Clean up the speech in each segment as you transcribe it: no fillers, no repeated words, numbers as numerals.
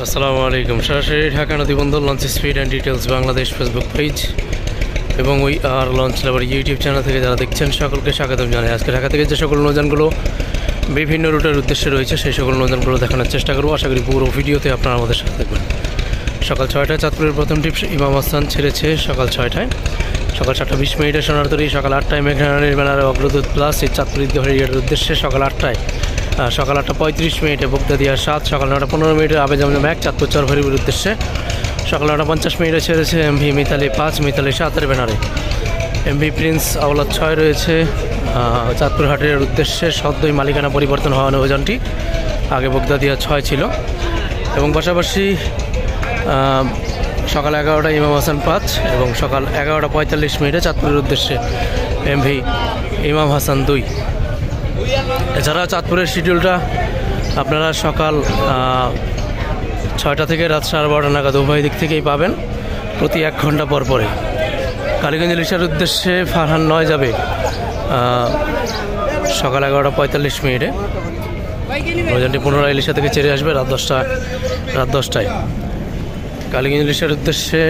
আসসালামু আলাইকুম। সরাসরি ঢাকা নদীবন্দর launch speed and details Bangladesh Facebook page এবং we are launch lover YouTube channel থেকে যারা দেখছেন সকলকে স্বাগতম জানাই। আজকে ঢাকা থেকে যে সকল নৌযানগুলো বিভিন্ন রুটের উদ্দেশ্যে রয়েছে সেই সকল নৌযানগুলো দেখানোর চেষ্টা করবো। আশা করি পুরো ভিডিওতে আপনারা আমাদের সাথে থাকবেন। সকাল 6টায় চাঁদপুরের প্রথম ট্রিপ ইমাম হাসান ছেড়েছে সকাল 6টায়। সকাল 7টা 20 মিনিটে সোনারতরী, সকাল 8টায় মেঘনারানীর ব্যানারে অগ্রদূত প্লাস এই চাঁদপুর ঈদগাহের উদ্দেশ্যে সকাল 8টায়। সকাল 8টা 35 মিনিটে বগদাদিয়া 7, সকাল 9টা 15 মিনিটে আবে জমজম 1 চাঁদপুর চরফেরির উদ্দেশ্যে। সকাল 9টা 50 মিনিটে ছেড়েছে এমভি মিতালি 5 মিতালি 7-এর ব্যানারে। এমভি প্রিন্স আওলাদ 6 রয়েছে চাঁদপুর হাটের উদ্দেশ্যে। সদ্যই মালিকানা পরিবর্তন হওয়া নৌযানটি, আগে বগদাদিয়া 6 ছিল। এবং পাশাপাশি সকাল 11টায় ইমাম হাসান 5 এবং সকাল 11টা 45 মিনিটে চাঁদপুরের উদ্দেশ্যে এমভি ইমাম হাসান 2। এছাড়া চাঁদপুরের শিডিউলটা আপনারা সকাল 6টা থেকে রাত 12:30 নাগাদ উভয় দিক থেকেই পাবেন, প্রতি 1 ঘন্টা পর পরে। কালীগঞ্জ ইলিশার উদ্দেশ্যে ফারহান 9 যাবে সকাল 11টা 45 মিনিটে। নৌযানটি পুনরায় ইলিশা থেকে ছেড়ে আসবে রাত 10টায়। কালীগঞ্জ ইলিশার উদ্দেশ্যে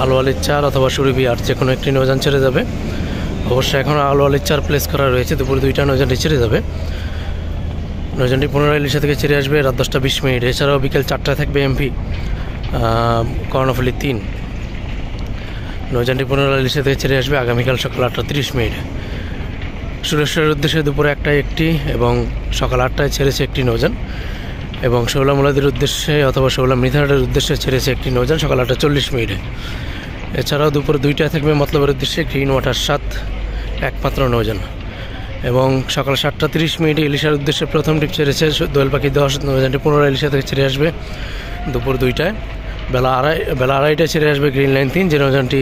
আলু আলির 4 অথবা সুরভি 8 যে কোনো একটি নৌযান ছেড়ে যাবে। অবশ্যই এখনও আলু আলির 4 প্লেস করা রয়েছে, দুপুর 2টা নৌযানটি ছেড়ে যাবে। নৌযানটি পুনরায় ইলিশা থেকে ছেড়ে আসবে রাত 10টা 20 মিনিট। এছাড়াও বিকেল 4টায় থাকবে এমভি কর্ণফুলী 3। নৌযানটি পুনরায় ইলিশা থেকে ছেড়ে আসবে আগামীকাল সকাল 8টা 30 মিনিট। সুরেশ্বরের উদ্দেশ্যে দুপুরে 1টায় একটি এবং সকাল 8টায় ছেড়েছে একটি নৌযান। এবং শৌলা মুলাদির উদ্দেশ্যে অথবা শৌলা মৃধাহাটের উদ্দেশ্যে ছেড়েছে একটি নৌযান সকাল 8টা 40 মিনিটে। এছাড়াও দুপুর 2টায় থাকবে মতলবের উদ্দেশ্যে গ্রিন ওয়াটার 7 একমাত্র নৌযান। এবং সকাল 7টা 30 মিনিটে ইলিশার উদ্দেশ্যে প্রথম ট্রিপ ছেড়েছে দোয়েল পাখি 10। নৌযানটি পুনরায় ইলিশা থেকে ছেড়ে আসবে দুপুর 2টায়। বেলা 2:30টায় ছেড়ে আসবে গ্রিন লাইন 3, যে নৌযানটি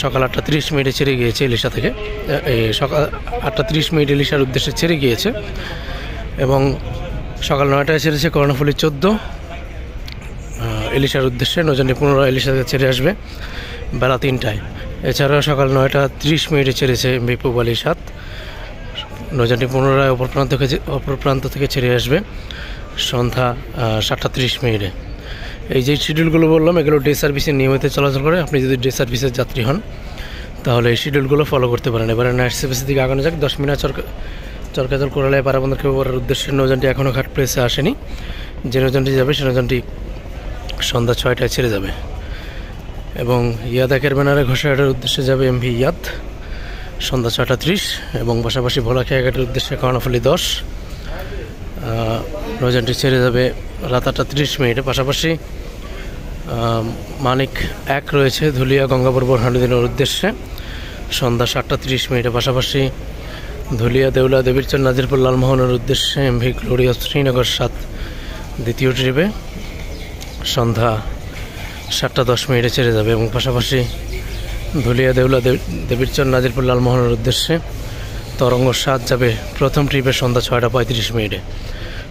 সকাল 8টা 30 মিনিটে ছেড়ে গিয়েছে ইলিশা থেকে। সকাল 8টা 30 মিনিট ইলিশার উদ্দেশ্যে ছেড়ে গিয়েছে। এবং সকাল 9টায় ছেড়েছে কর্ণফুলী 14 ইলিশার উদ্দেশ্যে। নৌযানটি পুনরায় ইলিশা থেকে ছেড়ে আসবে বেলা 3টায়। এছাড়াও সকাল 9টা 30 মিনিটে ছেড়েছে বিপুবালি 7। নৌযানটি পুনরায় অপর প্রান্ত থেকে ছেড়ে আসবে সন্ধ্যা 7টা 30 মিনিটে। এই যে শিডিউলগুলো বললাম এগুলো ডে সার্ভিসে নিয়মিত চলাচল করে। আপনি যদি ডে সার্ভিসের যাত্রী হন তাহলে এই শিডিউলগুলো ফলো করতে পারেন। এবারে নাইট সার্ভিসের দিকে আগানো যাক। 10 মিনিট চরকাজল কোরালায় পারাবন্দর খেপার উদ্দেশ্যে নৌযানটি এখনও ঘাট প্লেসে আসেনি। যে নৌযানটি যাবে সে নৌযানটি সন্ধ্যা 6টায় ছেড়ে যাবে। এবং ইয়াদ একের ব্যানারে ঘোষাহাটের উদ্দেশ্যে যাবে এমভি ইয়াদ সন্ধ্যা 6টা 30। এবং পাশাপাশি ভোলাখিয়া ঘাটের উদ্দেশ্যে কর্ণফুলী 10 নৌযানটি ছেড়ে যাবে রাত 8টা 30 মিনিটে। পাশাপাশি মানিক 1 রয়েছে ধুলিয়া গঙ্গাপুর বোরহানুদ্দিনের উদ্দেশ্যে সন্ধ্যা 7টা 30 মিনিটে। পাশাপাশি ধুলিয়া দেউলা দেবীরচর নাজিরপুর লালমোহনের উদ্দেশ্যে এমভি গ্লোরিয়া শ্রীনগর 7 দ্বিতীয় ট্রিপে সন্ধ্যা 7টা 10 মিনিটে ছেড়ে যাবে। এবং পাশাপাশি ধুলিয়া দেউলা দেবীরচর নাজিরপুর লালমোহনের উদ্দেশ্যে তরঙ্গ 7 যাবে প্রথম ট্রিপে সন্ধ্যা 6টা 35 মিনিটে।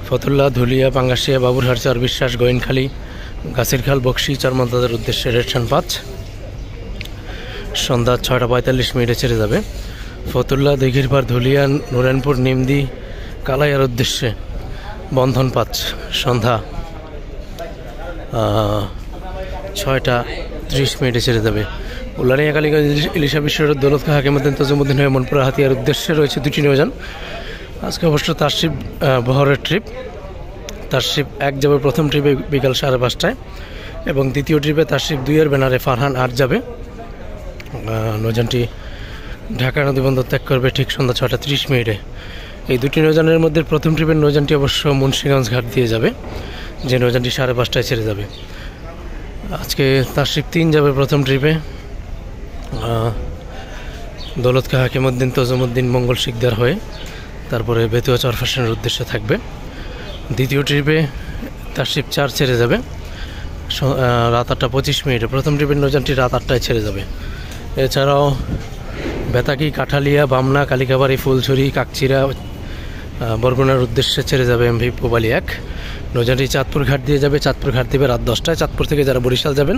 ফতুল্লা ধুলিয়া পাঙ্গাসিয়া বাবুরহাট চর বিশ্বাস গোয়েনখালী গাছিরখাল বক্সি চরমন্তাদের উদ্দেশ্যে রেডসান 5 সন্ধ্যা 6টা 45 মিনিটে ছেড়ে যাবে। ফতুল্লা দিঘিরপাড় ধুলিয়া নুরানপুর নিমদি কালাইয়ার উদ্দেশ্যে বন্ধন 5 সন্ধ্যা 6টা 30 মিনিটে ছেড়ে যাবে। উল্লানিয়া কালীগঞ্জ ইলিশা বিশ্বের দৌলত খা হাকিমুদ্দিন তজিমুদ্দিন হয়ে মনপুরা হাতিয়ার উদ্দেশ্যে রয়েছে 2টি নৌযান। আজকে অবশ্য তারশিব বহরের ট্রিপ। তারশিব 1 যাবে প্রথম ট্রিপে বিকাল 5:30টায় এবং দ্বিতীয় ট্রিপে তারশিব 2-এর ব্যানারে ফারহান 8 যাবে। নৌযানটি ঢাকা নদীবন্দর ত্যাগ করবে ঠিক সন্ধ্যা 6টা 30 মিনিটে। এই 2টি নৌযানের মধ্যে প্রথম ট্রিপের নৌযানটি অবশ্য মুন্সিগঞ্জ ঘাট দিয়ে যাবে, যে নৌযানটি 5:30টায় ছেড়ে যাবে। আজকে তারশিব 3 যাবে প্রথম ট্রিপে দৌলত খা হাকিমুদ্দিন তজিমুদ্দিন মঙ্গল শিকদার হয়ে, তারপরে বেতুয়া চরফ্যাশনের উদ্দেশ্যে থাকবে। দ্বিতীয় ট্রিপে তারশিব 4 ছেড়ে যাবে রাত 8টা 25 মিনিটে। প্রথম ট্রিপের নৌযানটি রাত 8টায় ছেড়ে যাবে। এছাড়াও বেতাকি কাঠালিয়া বামনা কালিকাবাড়ি ফুলছড়ি কাকচিরা বরগুনার উদ্দেশ্যে ছেড়ে যাবে এমভি পোবালি 1। নৌযানটি চাঁদপুর ঘাট দিয়ে যাবে। চাঁদপুর ঘাট দিবে রাত 10টায়। চাঁদপুর থেকে যারা বরিশাল যাবেন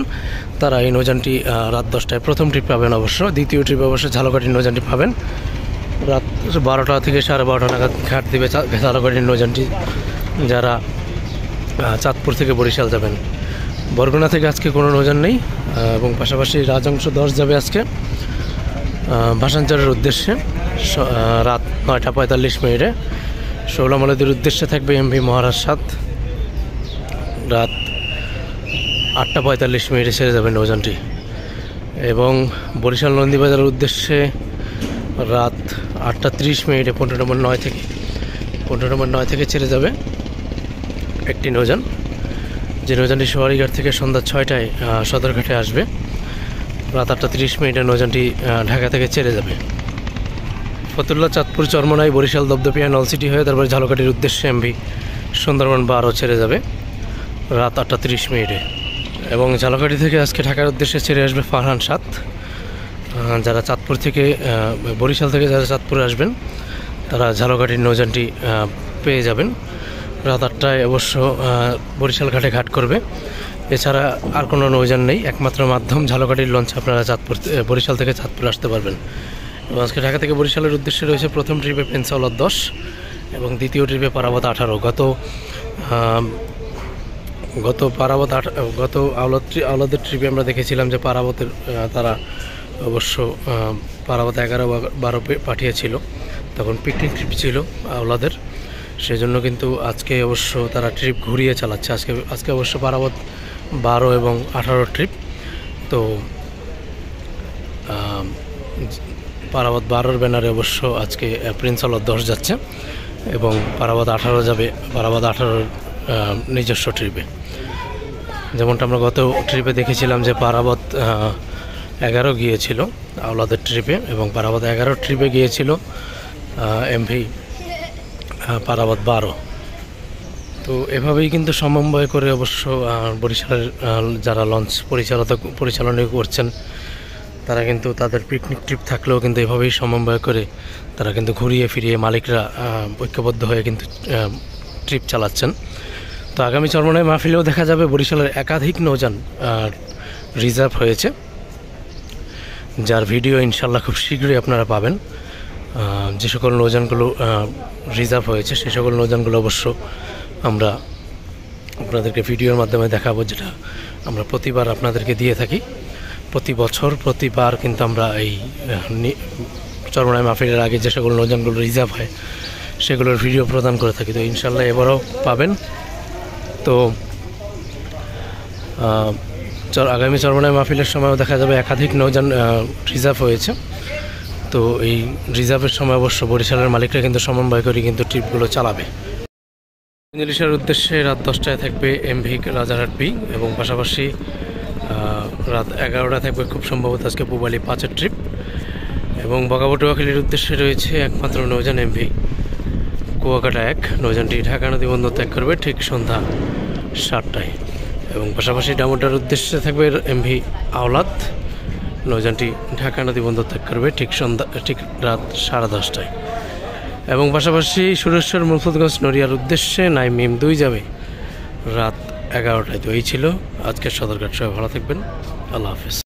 তারা এই নৌযানটি রাত 10টায় প্রথম ট্রিপ পাবেন। অবশ্য দ্বিতীয় ট্রিপ অবশ্য ঝালকাঠির নৌযানটি পাবেন রাত 12টা থেকে 12:30 নাগাদ ঘাট দিবে ঝালকাঠির নৌযানটি। যারা চাঁদপুর থেকে বরিশাল যাবেন। বরগুনা থেকে আজকে কোনো নৌযান নেই, এবং পাশাপাশি রাজংশ 10 যাবে আজকে ভাসানচরের উদ্দেশ্যে রাত 9:45 শৌলামলেদের উদ্দেশ্যে থাকবে এমভি মহারাজ 7, রাত 8:45 ছেড়ে যাবে নৌযানটি। এবং বরিশাল নন্দীবাজারের উদ্দেশ্যে রাত 8:30 15 নম্বর 9 থেকে ছেড়ে যাবে একটি নৌযান, যে নৌযানটি সোয়ারিঘাট থেকে সন্ধ্যা 6টায় সদরঘাটে আসবে। রাত 8:30 নৌযানটি ঢাকা থেকে ছেড়ে যাবে। ফতুল্লা, চাঁদপুর, চরমনাই, বরিশাল, দপদপিয়া, নলসিটি হয়ে তারপরে ঝালকাঠির উদ্দেশ্যে এমভি সুন্দরবন 12 ছেড়ে যাবে রাত 8:30। এবং ঝালকাঠি থেকে আজকে ঢাকার উদ্দেশ্যে ছেড়ে আসবে ফারহান 7। যারা চাঁদপুর থেকে বরিশাল থেকে যারা চাঁদপুরে আসবেন তারা ঝালকাঠির নৌযানটি পেয়ে যাবেন রাত 8টায়। অবশ্য বরিশাল ঘাটে ঘাট করবে, এছাড়া আর কোনো নৌযান নেই, একমাত্র মাধ্যম ঝালকাঠির লঞ্চ আপনারা বরিশাল থেকে চাঁদপুর আসতে পারবেন। এবং আজকে ঢাকা থেকে বরিশালের উদ্দেশ্যে রয়েছে প্রথম ট্রিপে প্রিন্স আওলাদ 10 এবং দ্বিতীয় ট্রিপে পারাবত 18। গত আওলাদের ট্রিপে আমরা দেখেছিলাম যে পারাবতের তারা অবশ্য পারাবত 11-12 পাঠিয়েছিল, তখন পিকনিক ট্রিপ ছিল আওলাদের, সেজন্য কিন্তু আজকে অবশ্য তারা ট্রিপ ঘুরিয়ে চালাচ্ছে। আজকে অবশ্য পারাবত 12 এবং 18 ট্রিপ। তো পারাবত 12-র ব্যানারে অবশ্য আজকে প্রিন্স আওলাদ 10 যাচ্ছে এবং পারাবত 18 যাবে পারাবত 18-র নিজস্ব ট্রিপে। যেমনটা আমরা গত ট্রিপে দেখেছিলাম যে পারাবত 11 গিয়েছিল আওলাদের ট্রিপে এবং পারাবত 11 ট্রিপে গিয়েছিল এমভি পারাবত 12। তো এভাবেই কিন্তু সমন্বয় করে অবশ্য বরিশালের যারা লঞ্চ পরিচালনা করছেন তারা কিন্তু তাদের পিকনিক ট্রিপ থাকলেও কিন্তু এভাবেই সমন্বয় করে তারা কিন্তু ঘুরিয়ে ফিরিয়ে মালিকরা ঐক্যবদ্ধ হয়ে কিন্তু ট্রিপ চালাচ্ছেন। তো আগামী চরমনাই মাহফিলেও দেখা যাবে বরিশালের একাধিক নৌযান রিজার্ভ হয়েছে, যার ভিডিও ইনশাল্লাহ খুব শীঘ্রই আপনারা পাবেন। যে সকল নৌযানগুলো রিজার্ভ হয়েছে সেই সকল নৌযানগুলো অবশ্য আমরা আপনাদেরকে ভিডিওর মাধ্যমে দেখাবো, যেটা আমরা প্রতিবার আপনাদেরকে দিয়ে থাকি। প্রতি বছর প্রতিবার কিন্তু আমরা এই চরমনাই মাহফিলের আগে যে সকল নৌযানগুলো রিজার্ভ হয় সেগুলোর ভিডিও প্রদান করে থাকি। তো ইনশাল্লাহ এবারও পাবেন। তো আগামী চরমনাই মাহফিলের সময়ও দেখা যাবে একাধিক নৌযান রিজার্ভ হয়েছে। তো এই রিজার্ভের সময় অবশ্য বরিশালের মালিকরা কিন্তু সমন্বয় করে কিন্তু ট্রিপগুলো চালাবে। ইংলিশের উদ্দেশ্যে রাত 10টায় থাকবে এমভি রাজারহাট বি এবং পাশাপাশি রাত 11টায় থাকবে খুব সম্ভবত আজকে পুবালি 5-এর ট্রিপ। এবং বগাবটুয়াখালীর উদ্দেশ্যে রয়েছে একমাত্র নৌযান এমভি কুয়াকাটা 1। নৌযানটি ঢাকা নদী বন্দর ত্যাগ করবে ঠিক সন্ধ্যা 7টায়। এবং পাশাপাশি ডামোডার উদ্দেশ্যে থাকবে এমভি আওলাদ। নৌযানটি ঢাকা নদী বন্দর ত্যাগ করবে ঠিক রাত 10:30টায়। এবং পাশাপাশি সুরেশ্বর মুলফুতগঞ্জ নড়িয়ার উদ্দেশ্যে নাইমিম 2 যাবে রাত 11টায়। তো এই ছিল আজকের সদরঘাট। সবাই ভালো থাকবেন, আল্লাহ হাফেজ।